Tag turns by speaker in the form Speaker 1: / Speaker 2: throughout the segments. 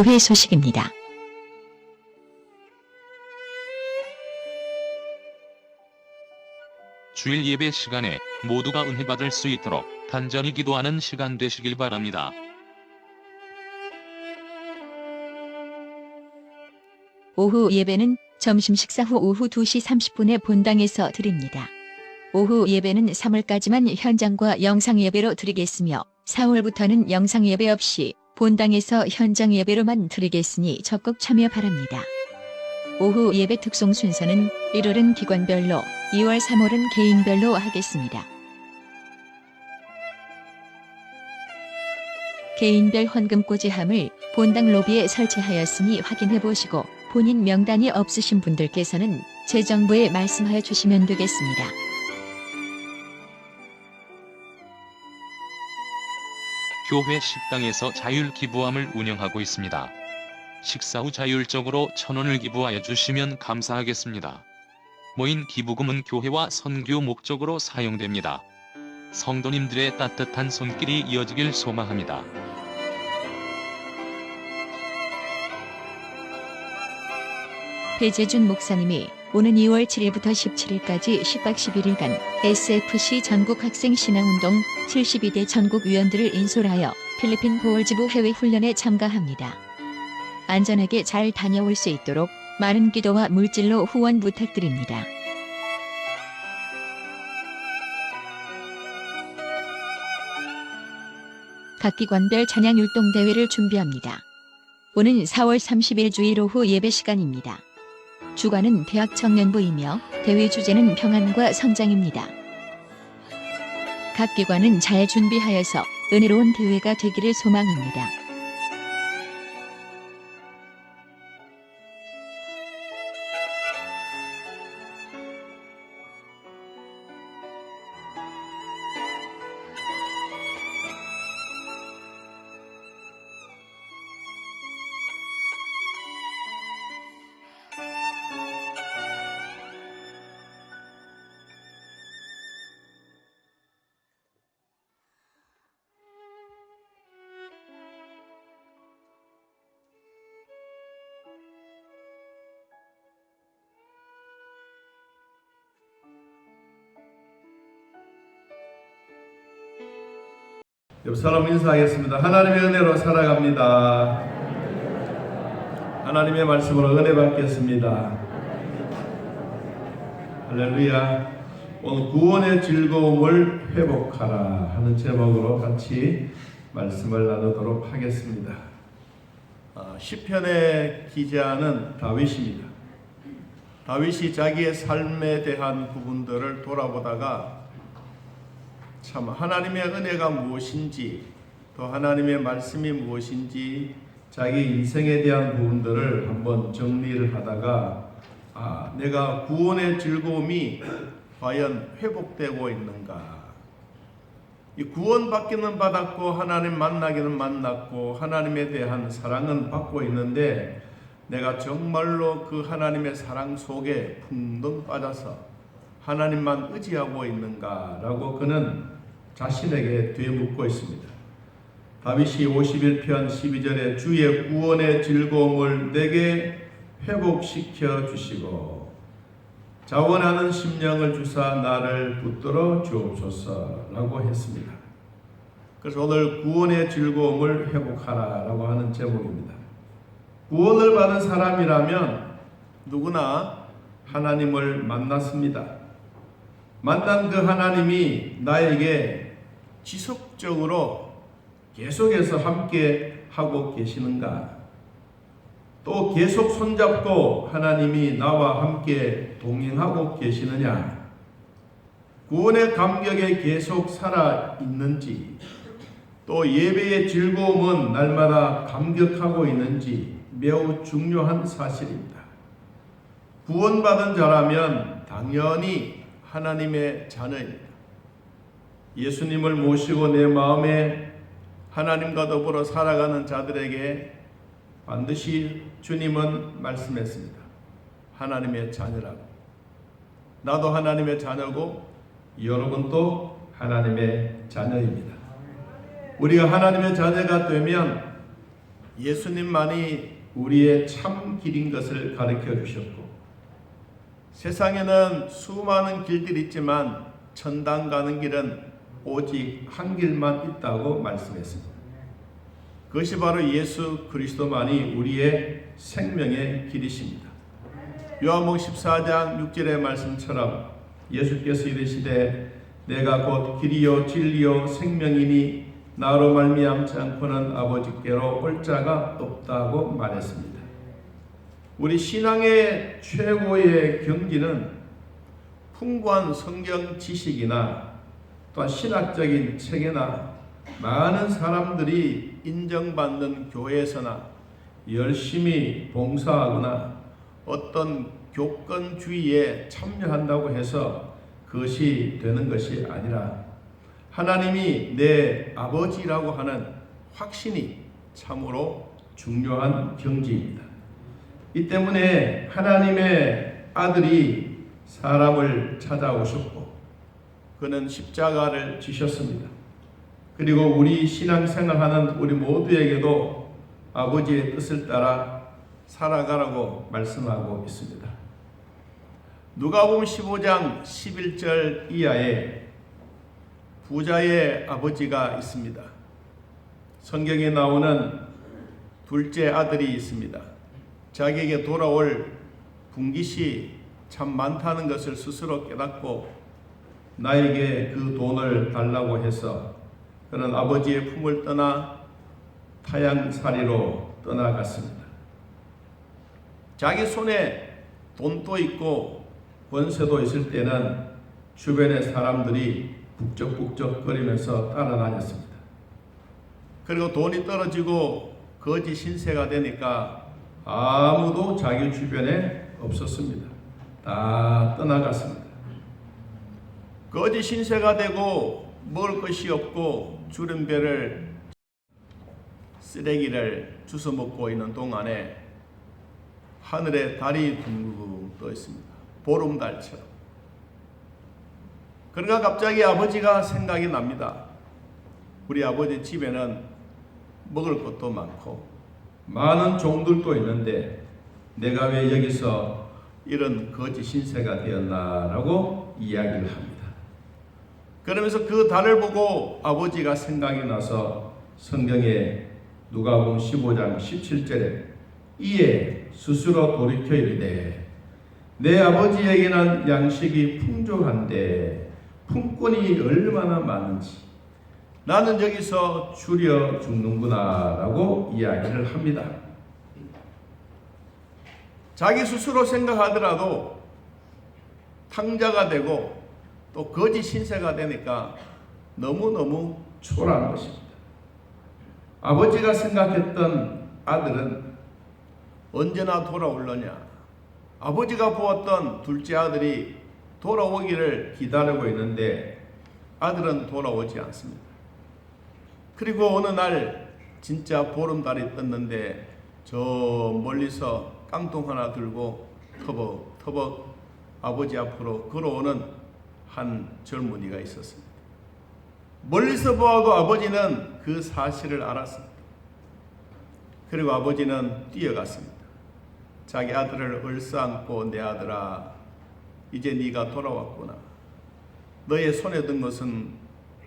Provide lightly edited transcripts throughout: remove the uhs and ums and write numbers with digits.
Speaker 1: 교회 소식입니다.
Speaker 2: 주일 예배 시간에 모두가 은혜 받을 수 있도록 간절히 기도하는 시간 되시길 바랍니다.
Speaker 1: 오후 예배는 점심 식사 후 오후 2시 30분에 본당에서 드립니다. 오후 예배는 3월까지만 현장과 영상 예배로 드리겠으며 4월부터는 영상 예배 없이 본당에서 현장 예배로만 드리겠으니 적극 참여 바랍니다. 오후 예배 특송 순서는 1월은 기관별로, 2월 3월은 개인별로 하겠습니다. 개인별 헌금 꽂이함을 본당 로비에 설치하였으니 확인해 보시고 본인 명단이 없으신 분들께서는 재정부에 말씀하여 주시면 되겠습니다.
Speaker 2: 교회 식당에서 자율 기부함을 운영하고 있습니다. 식사 후 자율적으로 1,000원을 기부하여 주시면 감사하겠습니다. 모인 기부금은 교회와 선교 목적으로 사용됩니다. 성도님들의 따뜻한 손길이 이어지길 소망합니다.
Speaker 1: 배재준 목사님이 오는 2월 7일부터 17일까지 10박 11일간 SFC 전국 학생 신앙운동 72대 전국 위원들을 인솔하여 필리핀 보월지부 해외 훈련에 참가합니다. 안전하게 잘 다녀올 수 있도록 많은 기도와 물질로 후원 부탁드립니다. 각 기관별 찬양 율동 대회를 준비합니다. 오는 4월 30일 주일 오후 예배 시간입니다. 주관은 대학 청년부이며 대회 주제는 평안과 성장입니다. 각 기관은 잘 준비하여서 은혜로운 대회가 되기를 소망합니다.
Speaker 3: 옆 사람 인사하겠습니다. 하나님의 은혜로 살아갑니다. 하나님의 말씀으로 은혜 받겠습니다. 할렐루야. 오늘 구원의 즐거움을 회복하라 하는 제목으로 같이 말씀을 나누도록 하겠습니다. 시편의 기자는 다윗입니다. 다윗이 자기의 삶에 대한 부분들을 돌아보다가 참 하나님의 은혜가 무엇인지 또 하나님의 말씀이 무엇인지 자기 인생에 대한 부분들을 한번 정리를 하다가 내가 구원의 즐거움이 과연 회복되고 있는가, 이 구원받기는 받았고 하나님 만나기는 만났고 하나님에 대한 사랑은 받고 있는데 내가 정말로 그 하나님의 사랑 속에 풍덩 빠져서 하나님만 의지하고 있는가라고 그는 자신에게 되묻고 있습니다. 다윗이 51편 12절에 주의 구원의 즐거움을 내게 회복시켜 주시고 자원하는 심령을 주사 나를 붙들어 주옵소서라고 했습니다. 그래서 오늘 구원의 즐거움을 회복하라라고 하는 제목입니다. 구원을 받은 사람이라면 누구나 하나님을 만났습니다. 만난 그 하나님이 나에게 지속적으로 계속해서 함께 하고 계시는가? 또 계속 손잡고 하나님이 나와 함께 동행하고 계시느냐? 구원의 감격에 계속 살아 있는지, 또 예배의 즐거움은 날마다 감격하고 있는지 매우 중요한 사실입니다. 구원받은 자라면 당연히 하나님의 자녀입니다. 예수님을 모시고 내 마음에 하나님과 더불어 살아가는 자들에게 반드시 주님은 말씀했습니다. 하나님의 자녀라고. 나도 하나님의 자녀고 여러분도 하나님의 자녀입니다. 우리가 하나님의 자녀가 되면 예수님만이 우리의 참 길인 것을 가르쳐 주셨고, 세상에는 수많은 길들이 있지만 천당 가는 길은 오직 한 길만 있다고 말씀했습니다. 그것이 바로 예수 그리스도만이 우리의 생명의 길이십니다. 요한복음 14장 6절의 말씀처럼 예수께서 이르시되 내가 곧 길이요 진리요 생명이니 나로 말미암지 않고는 아버지께로 올 자가 없다고 말했습니다. 우리 신앙의 최고의 경지는 풍부한 성경 지식이나 또한 신학적인 책이나 많은 사람들이 인정받는 교회에서나 열심히 봉사하거나 어떤 교권주의에 참여한다고 해서 그것이 되는 것이 아니라 하나님이 내 아버지라고 하는 확신이 참으로 중요한 경지입니다. 이 때문에 하나님의 아들이 사람을 찾아오셨고 그는 십자가를 지셨습니다. 그리고 우리 신앙생활하는 우리 모두에게도 아버지의 뜻을 따라 살아가라고 말씀하고 있습니다. 누가복음 15장 11절 이하에 부자의 아버지가 있습니다. 성경에 나오는 둘째 아들이 있습니다. 자기에게 돌아올 분깃이 참 많다는 것을 스스로 깨닫고 나에게 그 돈을 달라고 해서 그는 아버지의 품을 떠나 타향살이로 떠나갔습니다. 자기 손에 돈도 있고 권세도 있을 때는 주변의 사람들이 북적북적거리면서 따라다녔습니다. 그리고 돈이 떨어지고 거지 신세가 되니까 아무도 자기 주변에 없었습니다. 다 떠나갔습니다. 거지 신세가 되고 먹을 것이 없고 주름배를 쓰레기를 주워 먹고 있는 동안에 하늘에 달이 둥둥 떠 있습니다. 보름달처럼. 그러니까 갑자기 아버지가 생각이 납니다. 우리 아버지 집에는 먹을 것도 많고 많은 종들도 있는데 내가 왜 여기서 이런 거지 신세가 되었나라고 이야기를 합니다. 그러면서 그 달을 보고 아버지가 생각이 나서 성경에 누가복음 15장 17절에 이에 스스로 돌이켜 이르되 내 아버지에게는 양식이 풍족한데 품꾼이 얼마나 많은지 나는 여기서 줄여 죽는구나 라고 이야기를 합니다. 자기 스스로 생각하더라도 탕자가 되고 또 거지 신세가 되니까 너무너무 초라한 것입니다. 아버지가 생각했던 아들은 언제나 돌아올려냐, 아버지가 보았던 둘째 아들이 돌아오기를 기다리고 있는데 아들은 돌아오지 않습니다. 그리고 어느 날 진짜 보름달이 떴는데 저 멀리서 깡통 하나 들고 터벅터벅 아버지 앞으로 걸어오는 한 젊은이가 있었습니다. 멀리서 보아도 아버지는 그 사실을 알았습니다. 그리고 아버지는 뛰어갔습니다. 자기 아들을 얼싸안고 내 아들아 이제 네가 돌아왔구나. 너의 손에 든 것은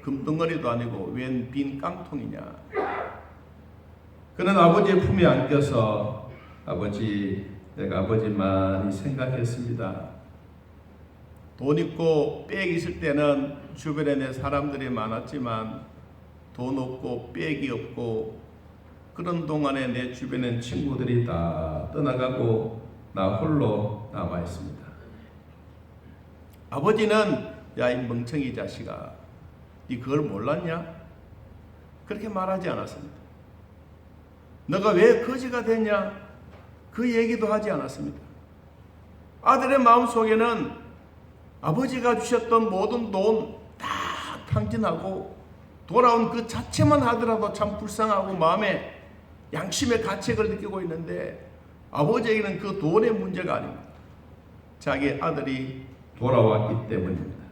Speaker 3: 금덩어리도 아니고 웬 빈 깡통이냐. 그는 아버지의 품에 안겨서 아버지 내가 아버지 많이 생각했습니다. 돈 있고 빽 있을 때는 주변에 내 사람들이 많았지만 돈 없고 빽이 없고 그런 동안에 내 주변엔 친구들이 다 떠나가고 나 홀로 남아 있습니다. 아버지는 야 이 멍청이 자식아 니 그걸 몰랐냐? 그렇게 말하지 않았습니다. 너가 왜 거지가 됐냐? 그 얘기도 하지 않았습니다. 아들의 마음속에는 아버지가 주셨던 모든 돈 다 탕진하고 돌아온 그 자체만 하더라도 참 불쌍하고 마음에 양심의 가책을 느끼고 있는데 아버지에게는 그 돈의 문제가 아닙니다. 자기 아들이 돌아왔기 때문입니다.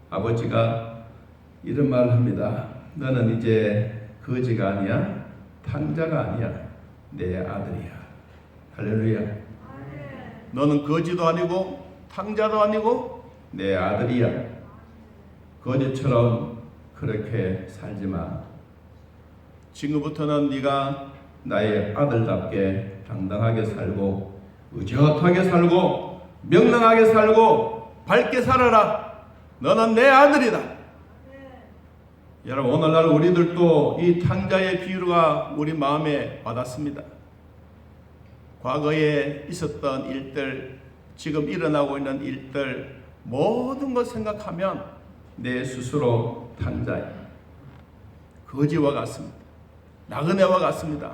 Speaker 3: 아버지가 이런 말을 합니다. 너는 이제 거지가 아니야, 탕자가 아니야. 내 아들이야. 할렐루야. 너는 거지도 아니고 탕자도 아니고 내 아들이야. 거지처럼 그렇게 살지 마. 지금부터는 네가 나의 아들답게 당당하게 살고 의젓하게 살고 명랑하게 살고 밝게 살아라. 너는 내 아들이다. 여러분, 오늘날 우리들도 이 탕자의 비유가 우리 마음에 와닿습니다. 과거에 있었던 일들, 지금 일어나고 있는 일들, 모든 것 생각하면 내 스스로 탕자야. 거지와 같습니다. 나그네와 같습니다.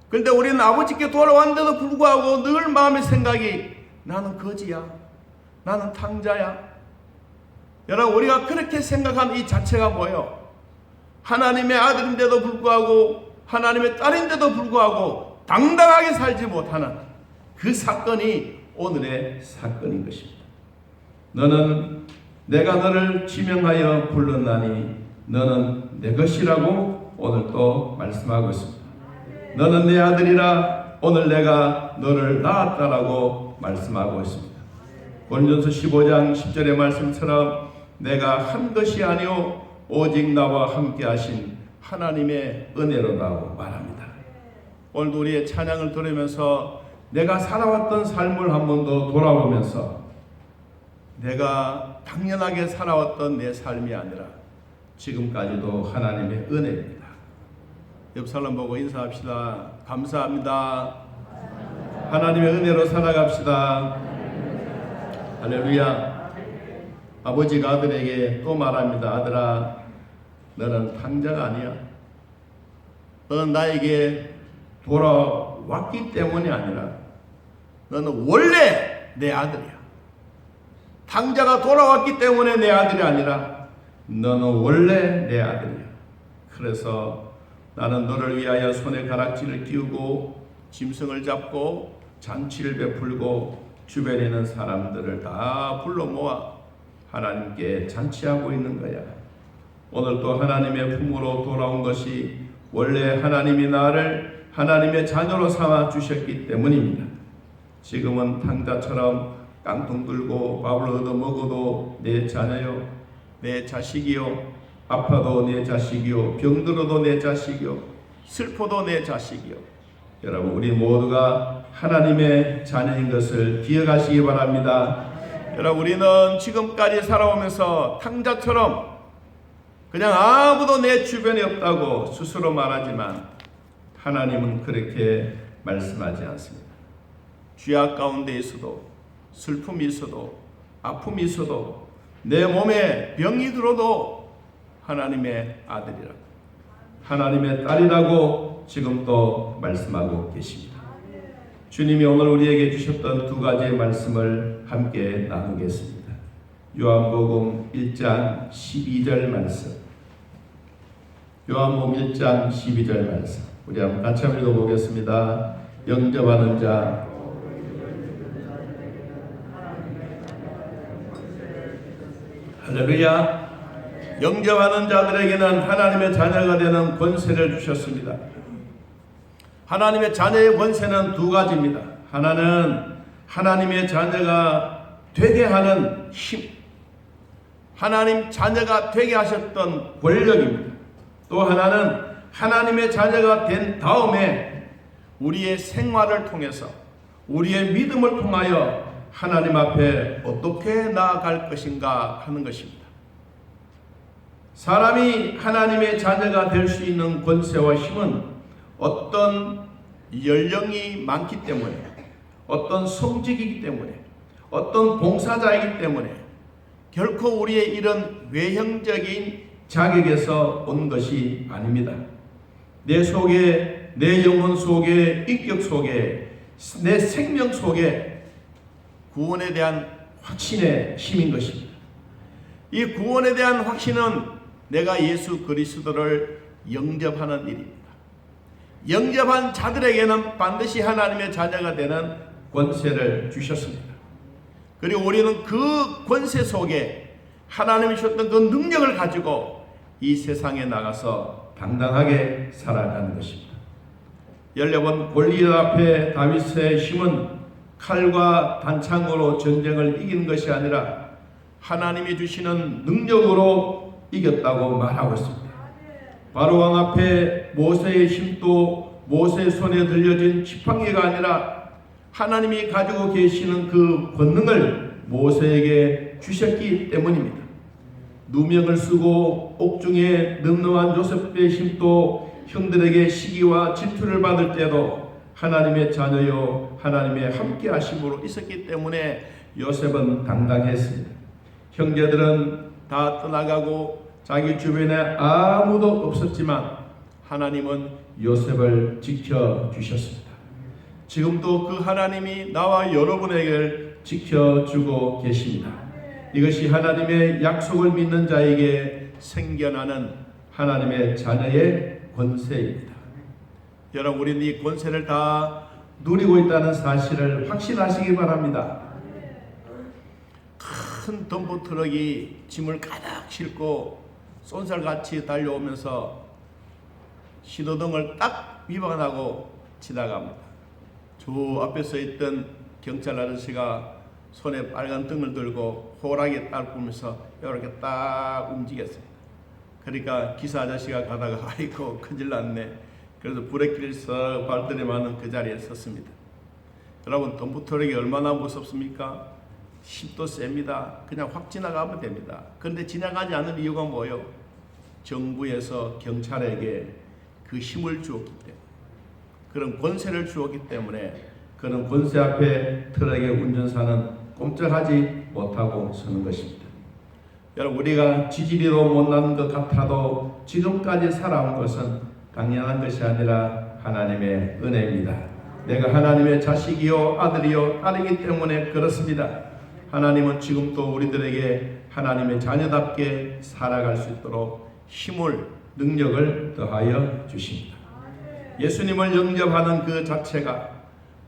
Speaker 3: 그런데 우리는 아버지께 돌아왔는데도 불구하고 늘 마음의 생각이 나는 거지야. 나는 탕자야. 여러분, 우리가 그렇게 생각하는 이 자체가 뭐예요? 하나님의 아들인데도 불구하고 하나님의 딸인데도 불구하고 당당하게 살지 못하는 그 사건이 오늘의 사건인 것입니다. 너는 내가 너를 지명하여 불렀나니 너는 내 것이라고 오늘 또 말씀하고 있습니다. 너는 내 아들이라 오늘 내가 너를 낳았다라고 말씀하고 있습니다. 고린도전서 15장 10절의 말씀처럼 내가 한 것이 아니오 오직 나와 함께 하신 하나님의 은혜로라고 말합니다. 오늘도 우리의 찬양을 들으면서 내가 살아왔던 삶을 한 번 더 돌아보면서 내가 당연하게 살아왔던 내 삶이 아니라 지금까지도 하나님의 은혜입니다. 옆 사람 보고 인사합시다. 감사합니다. 하나님의 은혜로 살아갑시다. 할렐루야. 아버지가 아들에게 또 말합니다. 아들아, 너는 탕자가 아니야. 너는 나에게 돌아왔기 때문이 아니라 너는 원래 내 아들이야. 탕자가 돌아왔기 때문에 내 아들이 아니라 너는 원래 내 아들이야. 그래서 나는 너를 위하여 손에 가락지를 끼우고 짐승을 잡고 잔치를 베풀고 주변에 있는 사람들을 다 불러 모아 하나님께 잔치하고 있는 거야. 오늘 또 하나님의 품으로 돌아온 것이 원래 하나님이 나를 하나님의 자녀로 삼아 주셨기 때문입니다. 지금은 탕자처럼 깡통 들고 밥을 얻어 먹어도 내 자녀요, 내 자식이요, 아파도 내 자식이요, 병들어도 내 자식이요, 슬퍼도 내 자식이요. 여러분, 우리 모두가 하나님의 자녀인 것을 기억하시기 바랍니다. 여러분, 우리는 지금까지 살아오면서 탕자처럼 그냥 아무도 내 주변에 없다고 스스로 말하지만 하나님은 그렇게 말씀하지 않습니다. 죄악 가운데 있어도 슬픔이 있어도 아픔이 있어도 내 몸에 병이 들어도 하나님의 아들이라고, 하나님의 딸이라고 지금 또 말씀하고 계십니다. 주님이 오늘 우리에게 주셨던 두 가지의 말씀을 함께 나누겠습니다. 요한복음 1장 12절 말씀. 요한복음 1장 12절 말씀. 우리 한번 같이 한번 읽어보겠습니다. 영접하는 자, 할렐루야. 영접하는 자들에게는 하나님의 자녀가 되는 권세를 주셨습니다. 하나님의 자녀의 권세는 두 가지입니다. 하나는 하나님의 자녀가 되게 하는 힘, 하나님 자녀가 되게 하셨던 권력입니다. 또 하나는 하나님의 자녀가 된 다음에 우리의 생활을 통해서 우리의 믿음을 통하여 하나님 앞에 어떻게 나아갈 것인가 하는 것입니다. 사람이 하나님의 자녀가 될 수 있는 권세와 힘은 어떤 연령이 많기 때문에, 어떤 성직이기 때문에, 어떤 봉사자이기 때문에 결코 우리의 이런 외형적인 자격에서 온 것이 아닙니다. 내 속에, 내 영혼 속에, 인격 속에, 내 생명 속에 구원에 대한 확신의 힘인 것입니다. 이 구원에 대한 확신은 내가 예수 그리스도를 영접하는 일입니다. 영접한 자들에게는 반드시 하나님의 자녀가 되는 권세를 주셨습니다. 그리고 우리는 그 권세 속에 하나님이 주셨던 그 능력을 가지고 이 세상에 나가서 당당하게 살아가는 것입니다. 14번 골리앗 앞에 다윗의 힘은 칼과 단창으로 전쟁을 이기는 것이 아니라 하나님이 주시는 능력으로 이겼다고 말하고 있습니다. 바로왕 앞에 모세의 힘도 모세의 손에 들려진 지팡이가 아니라 하나님이 가지고 계시는 그 권능을 모세에게 주셨기 때문입니다. 누명을 쓰고 옥중에 늠름한 요셉의 힘도 형들에게 시기와 질투를 받을 때도 하나님의 자녀요 하나님의 함께 하심으로 있었기 때문에 요셉은 당당했습니다. 형제들은 다 떠나가고 자기 주변에 아무도 없었지만 하나님은 요셉을 지켜주셨습니다. 지금도 그 하나님이 나와 여러분에게 지켜주고 계십니다. 이것이 하나님의 약속을 믿는 자에게 생겨나는 하나님의 자녀의 권세입니다. 여러분, 우리는 이 권세를 다 누리고 있다는 사실을 확신하시기 바랍니다. 큰 덤프 트럭이 짐을 가득 싣고 쏜살같이 달려오면서 신호등을 딱 위반하고 지나갑니다. 저 앞에 서 있던 경찰 아저씨가 손에 빨간 등을 들고 호랑이 딱 보면서 이렇게 딱 움직였습니다. 그러니까 기사 아저씨가 가다가 아이고 큰일 났네. 그래서 브레이크를 썩 밟더니만은 그 자리에 섰습니다. 여러분, 덤프트럭이 얼마나 무섭습니까? 힘도 셉니다. 그냥 확 지나가면 됩니다. 그런데 지나가지 않는 이유가 뭐예요? 정부에서 경찰에게 그 힘을 주었기 때문에, 그런 권세를 주었기 때문에 그런 권세 앞에 트럭의 운전사는 꼼짝하지 못하고 서는 것입니다. 여러분, 우리가 지지리도 못난 것 같아도 지금까지 살아온 것은 당연한 것이 아니라 하나님의 은혜입니다. 내가 하나님의 자식이요 아들이요 딸이기 때문에 그렇습니다. 하나님은 지금도 우리들에게 하나님의 자녀답게 살아갈 수 있도록 힘을, 능력을 더하여 주십니다. 예수님을 영접하는 그 자체가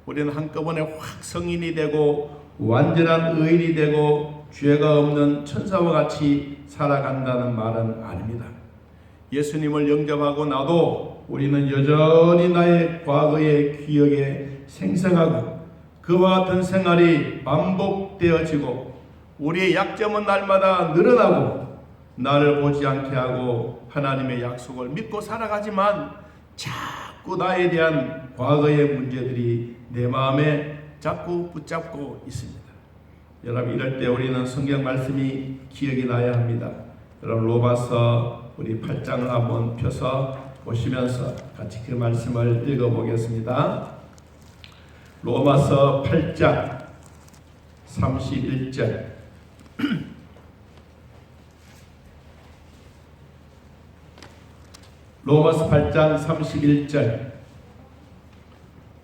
Speaker 3: 우리는 한꺼번에 확 성인이 되고 완전한 의인이 되고 죄가 없는 천사와 같이 살아간다는 말은 아닙니다. 예수님을 영접하고 나도 우리는 여전히 나의 과거의 기억에 생생하고 그와 같은 생활이 반복되어지고 우리의 약점은 날마다 늘어나고 나를 보지 않게 하고 하나님의 약속을 믿고 살아가지만 자꾸 나에 대한 과거의 문제들이 내 마음에 자꾸 붙잡고 있습니다. 여러분, 이럴 때 우리는 성경 말씀이 기억이 나야 합니다. 여러분, 로마서 우리 8장을 한번 펴서 보시면서 같이 그 말씀을 읽어보겠습니다. 로마서 8장 31절 로마서 8장 31절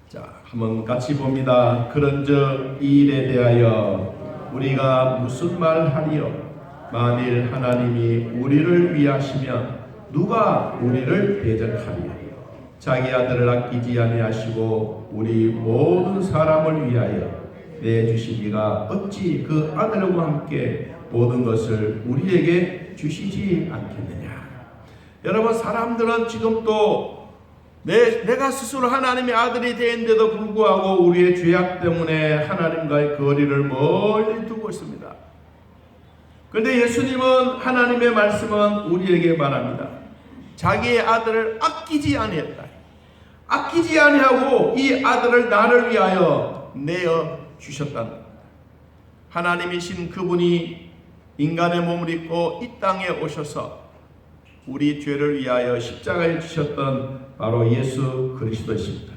Speaker 3: 자, 한번 같이 봅니다. 그런즉 이 일에 대하여 우리가 무슨 말을 하리요? 만일 하나님이 우리를 위하시면 누가 우리를 대적하리요? 자기 아들을 아끼지 아니하시고 우리 모든 사람을 위하여 내주신 이가 어찌 그 아들과 함께 모든 것을 우리에게 주시지 않겠느냐? 여러분, 사람들은 지금도 내가 스스로 하나님의 아들이 되는데도 불구하고 우리의 죄악 때문에 하나님과의 거리를 멀리 두고 있습니다. 그런데 예수님은, 하나님의 말씀은 우리에게 말합니다. 자기의 아들을 아끼지 아니했다. 아끼지 아니하고 이 아들을 나를 위하여 내어 주셨다는 겁니다. 하나님이신 그분이 인간의 몸을 입고 이 땅에 오셔서 우리 죄를 위하여 십자가에 지셨던 바로 예수 그리스도이십니다.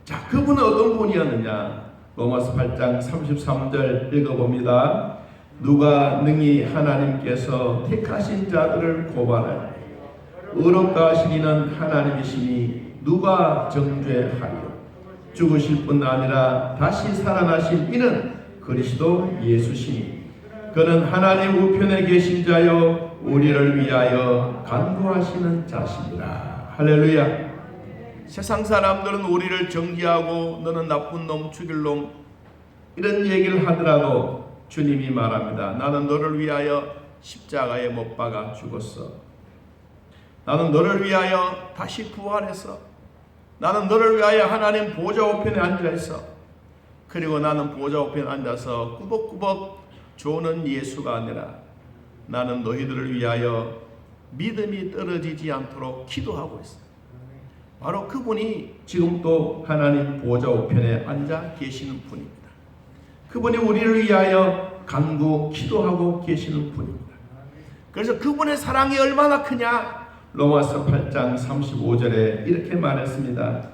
Speaker 3: 자, 그분은 어떤 분이었느냐? 로마서 8장 33절 읽어봅니다. 누가 능히 하나님께서 택하신 자들을 고발하여 의롭다 하신 이는 하나님이시니 누가 정죄하리요? 죽으실 뿐 아니라 다시 살아나신 이는 그리스도 예수시니 그는 하나님 우편에 계신 자요 우리를 위하여 간구하시는 자시니라. 할렐루야. 세상 사람들은 우리를 정죄하고 너는 나쁜 놈, 죽일 놈 이런 얘기를 하더라도 주님이 말합니다. 나는 너를 위하여 십자가에 못 박아 죽었어. 나는 너를 위하여 다시 부활해서 나는 너를 위하여 하나님 보좌 우편에 앉아 있어. 그리고 나는 보좌 우편에 앉아서 꾸벅꾸벅 조는 예수가 아니라 나는 너희들을 위하여 믿음이 떨어지지 않도록 기도하고 있어. 바로 그분이 지금도 하나님 보좌 우편에 앉아 계시는 분입니다. 그분이 우리를 위하여 간구 기도하고 계시는 분입니다. 그래서 그분의 사랑이 얼마나 크냐? 로마서 8장 35절에 이렇게 말했습니다.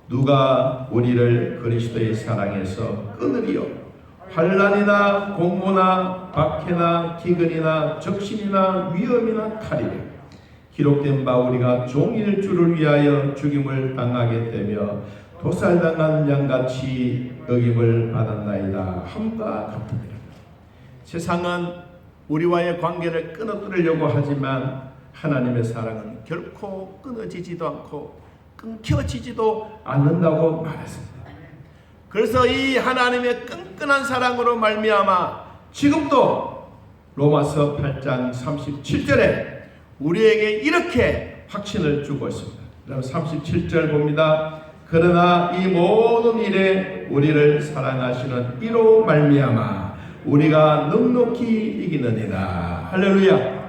Speaker 3: 누가 우리를 그리스도의 사랑에서 끊으리요? 환난이나 공고나 박해나 기근이나 적신이나 위험이나 칼이라. 기록된 바 우리가 종일 주를 위하여 죽임을 당하게 되며 도살당한 양같이 여김을 받았나이다 함과 같으니라. 세상은 우리와의 관계를 끊어뜨리려고 하지만 하나님의 사랑은 결코 끊어지지도 않고 끊겨지지도 않는다고 말했습니다. 그래서 이 하나님의 끈끈한 사랑으로 말미암아 지금도 로마서 8장 37절에 우리에게 이렇게 확신을 주고 있습니다. 그럼 37절 봅니다. 그러나 이 모든 일에 우리를 사랑하시는 이로 말미암아 우리가 넉넉히 이기느니라. 할렐루야.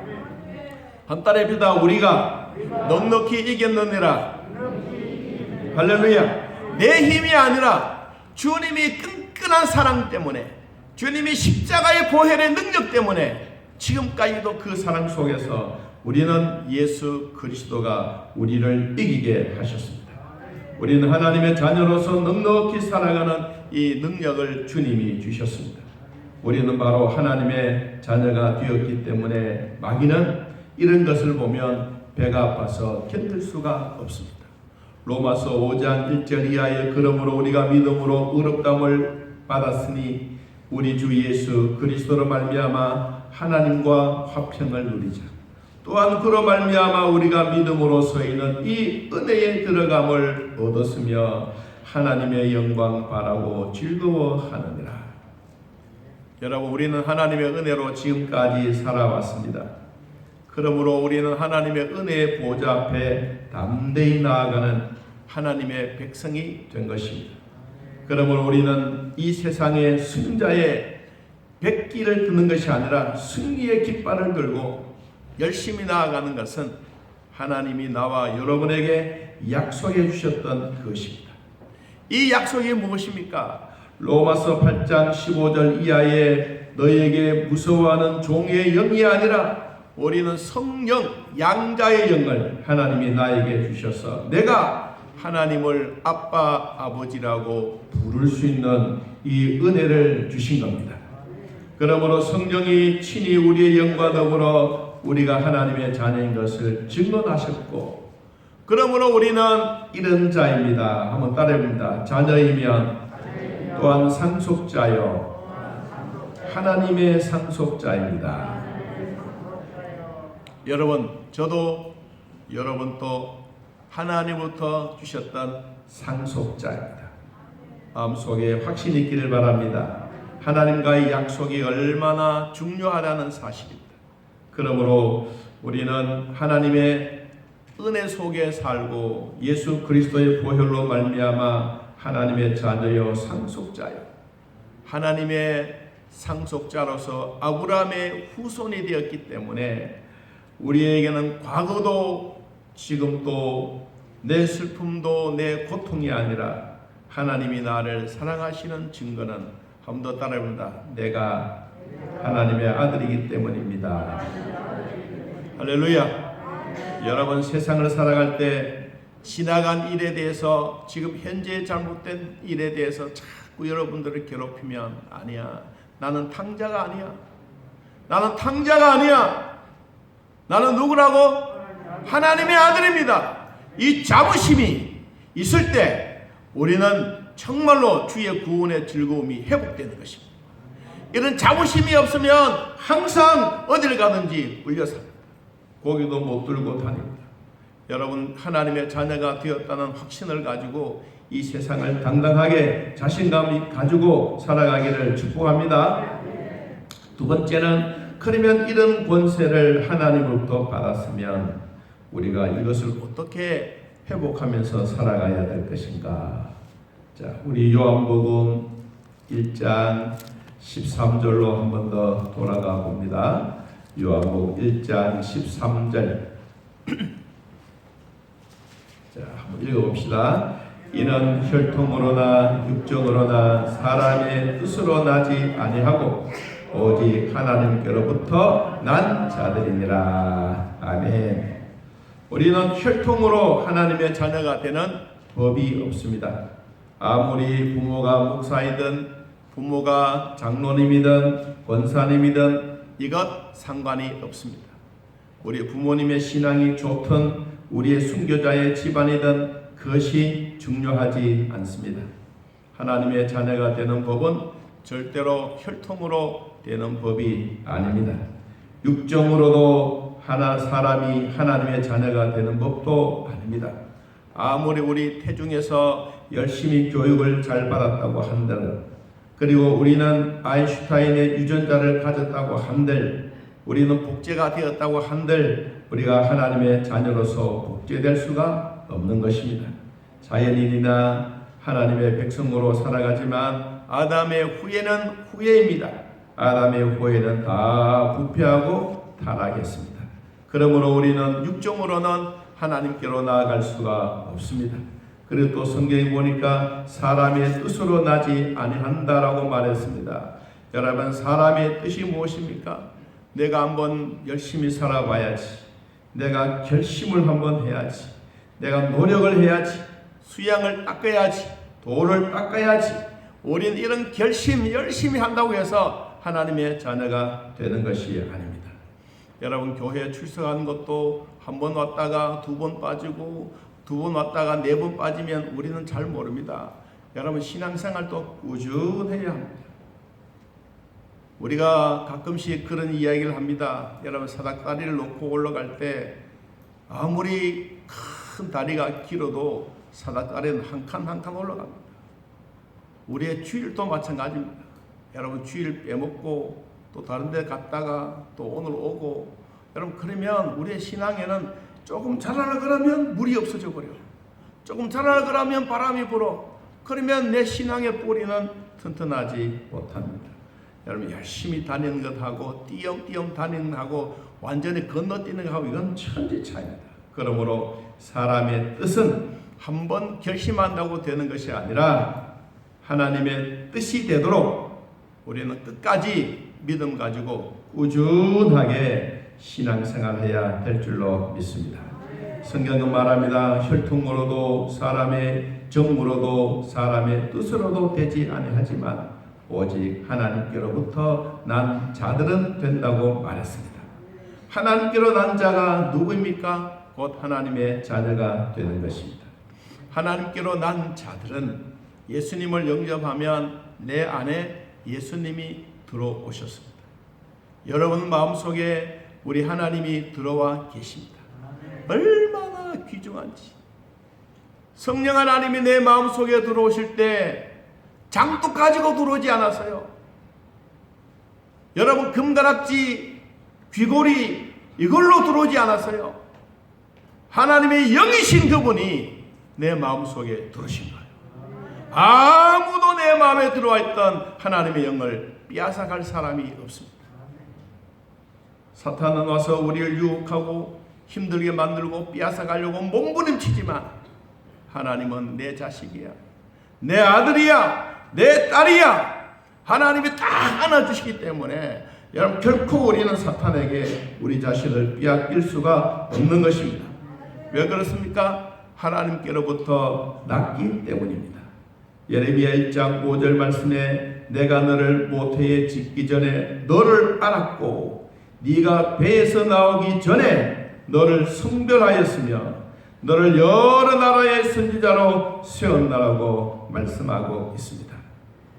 Speaker 3: 한 딸의 비다 우리가 넉넉히 이겼느니라. 할렐루야. 내 힘이 아니라 주님이 끈끈한 사랑 때문에, 주님이 십자가의 보혈의 능력 때문에 지금까지도 그 사랑 속에서 우리는 예수 그리스도가 우리를 이기게 하셨습니다. 우리는 하나님의 자녀로서 넉넉히 살아가는 이 능력을 주님이 주셨습니다. 우리는 바로 하나님의 자녀가 되었기 때문에 마귀는 이런 것을 보면 배가 아파서 견딜 수가 없습니다. 로마서 5장 1절 이하에 그러므로 우리가 믿음으로 의롭다함을 받았으니 우리 주 예수 그리스도로 말미암아 하나님과 화평을 누리자. 또한 그로 말미암아 우리가 믿음으로서 있는 이 은혜에 들어감을 얻었으며 하나님의 영광 바라고 즐거워하느니라. 여러분, 우리는 하나님의 은혜로 지금까지 살아왔습니다. 그러므로 우리는 하나님의 은혜의 보좌 앞에 담대히 나아가는 하나님의 백성이 된 것입니다. 그러므로 우리는 이 세상의 승자의 백기를 드는 것이 아니라 승리의 깃발을 들고 열심히 나아가는 것은 하나님이 나와 여러분에게 약속해 주셨던 것입니다. 이 약속이 무엇입니까? 로마서 8장 15절 이하에 너희에게 무서워하는 종의 영이 아니라 우리는 성령, 양자의 영을 하나님이 나에게 주셔서 내가 하나님을 아빠, 아버지라고 부를 수 있는 이 은혜를 주신 겁니다. 그러므로 성령이 친히 우리의 영과 더불어 우리가 하나님의 자녀인 것을 증언하셨고, 그러므로 우리는 이런 자입니다. 한번 따라해봅니다. 자녀이면 또한 상속자요 하나님의 상속자입니다. 여러분, 저도 여러분도 하나님부터 주셨던 상속자입니다. 마음속에 확신이 있기를 바랍니다. 하나님과의 약속이 얼마나 중요하다는 사실입니다. 그러므로 우리는 하나님의 은혜 속에 살고 예수 그리스도의 보혈로 말미암아 하나님의 자녀요 상속자요 하나님의 상속자로서 아브라함의 후손이 되었기 때문에 우리에게는 과거도 지금도 내 슬픔도 내 고통이 아니라 하나님이 나를 사랑하시는 증거는 한 번 더 따라해봅니다. 내가 하나님의 아들이기 때문입니다. 할렐루야. 여러분, 세상을 살아갈 때 지나간 일에 대해서, 지금 현재 잘못된 일에 대해서 자꾸 여러분들을 괴롭히면 아니야, 나는 탕자가 아니야, 나는 탕자가 아니야, 나는 누구라고? 하나님의 아들입니다. 이 자부심이 있을 때 우리는 정말로 주의 구원의 즐거움이 회복되는 것입니다. 이런 자부심이 없으면 항상 어디를 가든지 끌려서 고기도 못 들고 다닙니다. 여러분, 하나님의 자녀가 되었다는 확신을 가지고 이 세상을 당당하게 자신감이 가지고 살아가기를 축복합니다. 두 번째는, 그러면 이런 권세를 하나님으로부터 받았으면 우리가 이것을 어떻게 회복하면서 살아가야 될 것인가? 자, 우리 요한복음 1장 13절로 한 번 더 돌아가 봅니다. 요한복음 1장 13절. 자, 한번 읽어봅시다. 이는 혈통으로나 육정으로나 사람의 뜻으로 나지 아니하고 오직 하나님께로부터 난 자들이니라. 아멘. 우리는 혈통으로 하나님의 자녀가 되는 법이 없습니다. 아무리 부모가 목사이든 부모가 장로님이든 권사님이든 이것 상관이 없습니다. 우리 부모님의 신앙이 좋든 우리의 순교자의 집안이든 그것이 중요하지 않습니다. 하나님의 자녀가 되는 법은 절대로 혈통으로 되는 법이 아닙니다. 육정으로도 사람이 하나님의 자녀가 되는 법도 아닙니다. 아무리 우리 태중에서 열심히 교육을 잘 받았다고 한들, 그리고 우리는 아인슈타인의 유전자를 가졌다고 한들, 우리는 복제가 되었다고 한들 우리가 하나님의 자녀로서 복제될 수가 없는 것입니다. 자연인이나 하나님의 백성으로 살아가지만 아담의 후예는 후예입니다. 아담의 후예는 다 부패하고 타락했습니다. 그러므로 우리는 육정으로는 하나님께로 나아갈 수가 없습니다. 그리고 또 성경에 보니까 사람의 뜻으로 나지 아니한다라고 말했습니다. 여러분, 사람의 뜻이 무엇입니까? 내가 한번 열심히 살아봐야지. 내가 결심을 한번 해야지. 내가 노력을 해야지. 수양을 닦아야지. 돌을 닦아야지. 우리는 이런 결심 열심히 한다고 해서 하나님의 자녀가 되는 것이 아닙니다. 여러분, 교회에 출석하는 것도 한 번 왔다가 두 번 빠지고 두 번 왔다가 네 번 빠지면 우리는 잘 모릅니다. 여러분, 신앙생활도 꾸준해야 합니다. 우리가 가끔씩 그런 이야기를 합니다. 여러분, 사닥다리를 놓고 올라갈 때 아무리 큰 다리가 길어도 사닥다리는 한 칸 한 칸 올라갑니다. 우리의 주일도 마찬가지입니다. 여러분, 주일 빼먹고 또 다른 데 갔다가 또 오늘 오고, 여러분, 그러면 우리의 신앙에는 조금 잘하려 그러면 물이 없어져 버려. 조금 잘하려 그러면 바람이 불어. 그러면 내 신앙의 뿌리는 튼튼하지 못합니다. 여러분, 열심히 다니는 것하고 띄엄띄엄 다니는 것하고 완전히 건너뛰는 것하고 이건 천지 차이입니다. 그러므로 사람의 뜻은 한번 결심한다고 되는 것이 아니라 하나님의 뜻이 되도록 우리는 끝까지 믿음 가지고 꾸준하게 신앙생활해야 될 줄로 믿습니다. 성경은 말합니다. 혈통으로도 사람의 정으로도 사람의 뜻으로도 되지 아니하지만 오직 하나님께로부터 난 자들은 된다고 말했습니다. 하나님께로 난 자가 누구입니까? 곧 하나님의 자녀가 되는 것입니다. 하나님께로 난 자들은 예수님을 영접하면 내 안에 예수님이 들어오셨습니다. 여러분 마음속에 우리 하나님이 들어와 계십니다. 얼마나 귀중한지. 성령 하나님이 내 마음속에 들어오실 때 장도 가지고 들어오지 않았어요. 여러분, 금가락지, 귀고리 이걸로 들어오지 않았어요. 하나님의 영이신 그분이 내 마음속에 들어오신 거예요. 아무도 내 마음에 들어와 있던 하나님의 영을 빼앗아갈 사람이 없습니다. 사탄은 와서 우리를 유혹하고 힘들게 만들고 빼앗아가려고 몸부림치지만 하나님은 내 자식이야, 내 아들이야, 내 딸이야. 하나님이 다 안아주시기 때문에 여러분, 결코 우리는 사탄에게 우리 자신을 빼앗길 수가 없는 것입니다. 왜 그렇습니까? 하나님께로부터 났기 때문입니다. 예레미야 1장 5절 말씀에 내가 너를 모태에 짓기 전에 너를 알았고 네가 배에서 나오기 전에 너를 성별하였으며 너를 여러 나라의 선지자로 세웠나라고 말씀하고 있습니다.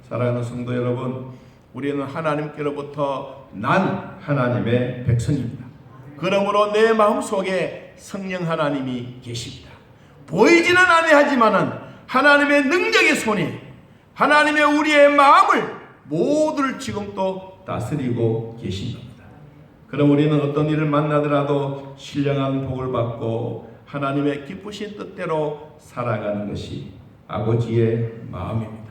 Speaker 3: 사랑하는 성도 여러분, 우리는 하나님께로부터 난 하나님의 백성입니다. 그러므로 내 마음속에 성령 하나님이 계십니다. 보이지는 아니하지만은 하나님의 능력의 손이 하나님의 우리의 마음을 모두를 지금 또 다스리고 계신 겁니다. 그럼 우리는 어떤 일을 만나더라도 신령한 복을 받고 하나님의 기쁘신 뜻대로 살아가는 것이 아버지의 마음입니다.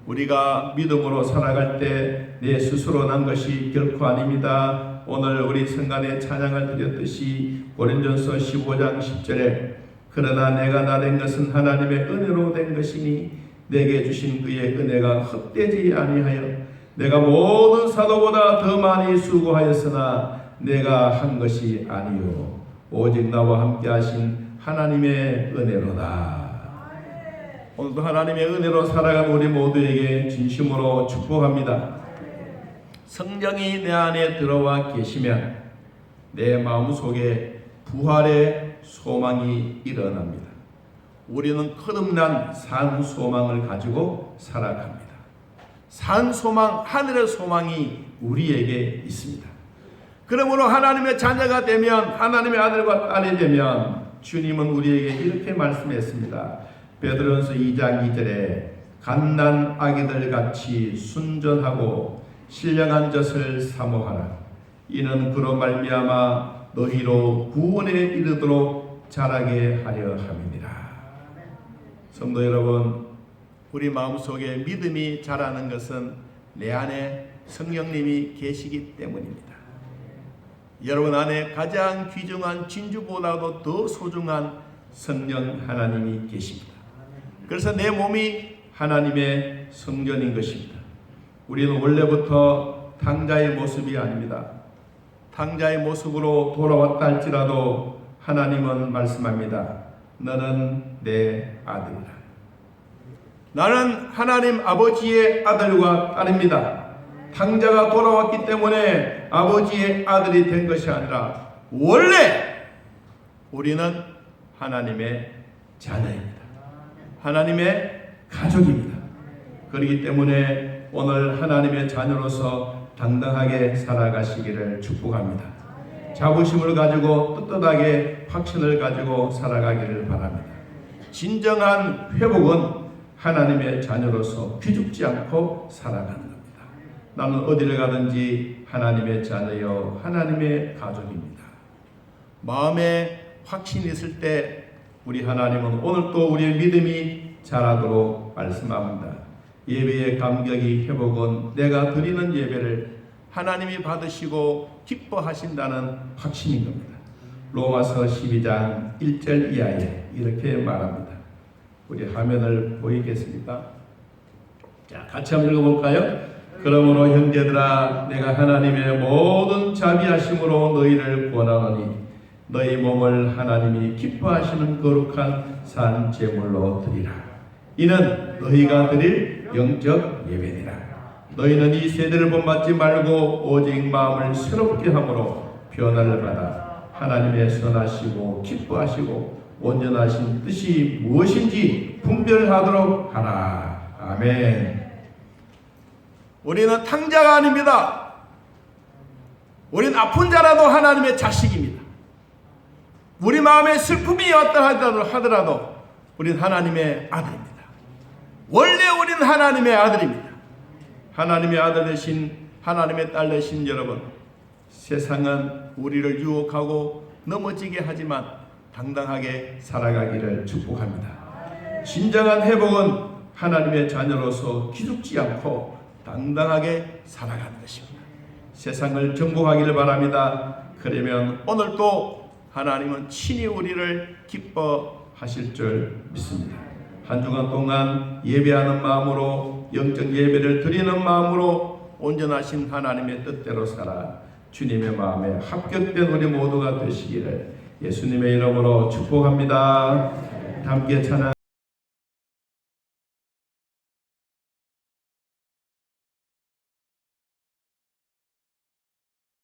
Speaker 3: 우리가 믿음으로 살아갈 때 내 스스로 난 것이 결코 아닙니다. 오늘 우리 성간에 찬양을 드렸듯이 고린전서 15장 10절에 그러나 내가 나 된 것은 하나님의 은혜로 된 것이니 내게 주신 그의 은혜가 헛되지 아니하여 내가 모든 사도보다 더 많이 수고하였으나 내가 한 것이 아니요 오직 나와 함께 하신 하나님의 은혜로다. 오늘도 하나님의 은혜로 살아가는 우리 모두에게 진심으로 축복합니다. 성령이 내 안에 들어와 계시면 내 마음속에 부활의 소망이 일어납니다. 우리는 거듭난 산 소망을 가지고 살아갑니다. 산 소망, 하늘의 소망이 우리에게 있습니다. 그러므로 하나님의 자녀가 되면, 하나님의 아들과 딸이 되면 주님은 우리에게 이렇게 말씀했습니다. 베드로전서 2장 2절에 갓난 아기들 같이 순전하고 신령한 젖을 사모하라. 이는 그로 말미암아 너희로 구원에 이르도록 자라게 하려 함이니라. 성도 여러분, 우리 마음속에 믿음이 자라는 것은 내 안에 성령님이 계시기 때문입니다. 여러분 안에 가장 귀중한 진주보다도 더 소중한 성령 하나님이 계십니다. 그래서 내 몸이 하나님의 성전인 것입니다. 우리는 원래부터 탕자의 모습이 아닙니다. 탕자의 모습으로 돌아왔다 할지라도 하나님은 말씀합니다. 너는 내 아들이라. 나는 하나님 아버지의 아들과 딸입니다. 탕자가 돌아왔기 때문에 아버지의 아들이 된 것이 아니라 원래 우리는 하나님의 자녀입니다. 하나님의 가족입니다. 그렇기 때문에 오늘 하나님의 자녀로서 당당하게 살아가시기를 축복합니다. 자부심을 가지고 떳떳하게 확신을 가지고 살아가기를 바랍니다. 진정한 회복은 하나님의 자녀로서 기죽지 않고 살아가는 겁니다. 나는 어디를 가든지 하나님의 자녀여 하나님의 가족입니다. 마음에 확신이 있을 때 우리 하나님은 오늘 또 우리의 믿음이 자라도록 말씀합니다. 예배의 감격이 회복은 내가 드리는 예배를 하나님이 받으시고 기뻐하신다는 확신인 겁니다. 로마서 12장 1절 이하에 이렇게 말합니다. 우리 화면을 보이겠습니까? 자, 같이 한번 읽어볼까요? 그러므로 형제들아 내가 하나님의 모든 자비하심으로 너희를 권하노니 너희 몸을 하나님이 기뻐하시는 거룩한 산 제물로 드리라. 이는 너희가 드릴 영적 예배니라. 너희는 이 세대를 본받지 말고 오직 마음을 새롭게 함으로 변화를 받아 하나님의 선하시고 기뻐하시고 온전하신 뜻이 무엇인지 분별하도록 하라. 아멘. 우리는 탕자가 아닙니다. 우리는 아픈 자라도 하나님의 자식입니다. 우리 마음에 슬픔이 왔다 하더라도 우리는 하나님의 아들입니다. 원래 우리는 하나님의 아들입니다. 하나님의 아들 되신, 하나님의 딸 되신 여러분, 세상은 우리를 유혹하고 넘어지게 하지만 당당하게 살아가기를 축복합니다. 진정한 회복은 하나님의 자녀로서 기죽지 않고 당당하게 살아가는 것입니다. 세상을 정복하기를 바랍니다. 그러면 오늘도 하나님은 친히 우리를 기뻐하실 줄 믿습니다. 한 주간 동안 예배하는 마음으로, 영적 예배를 드리는 마음으로 온전하신 하나님의 뜻대로 살아 주님의 마음에 합격된 우리 모두가 되시기를 예수님의 이름으로 축복합니다. 함께 찬양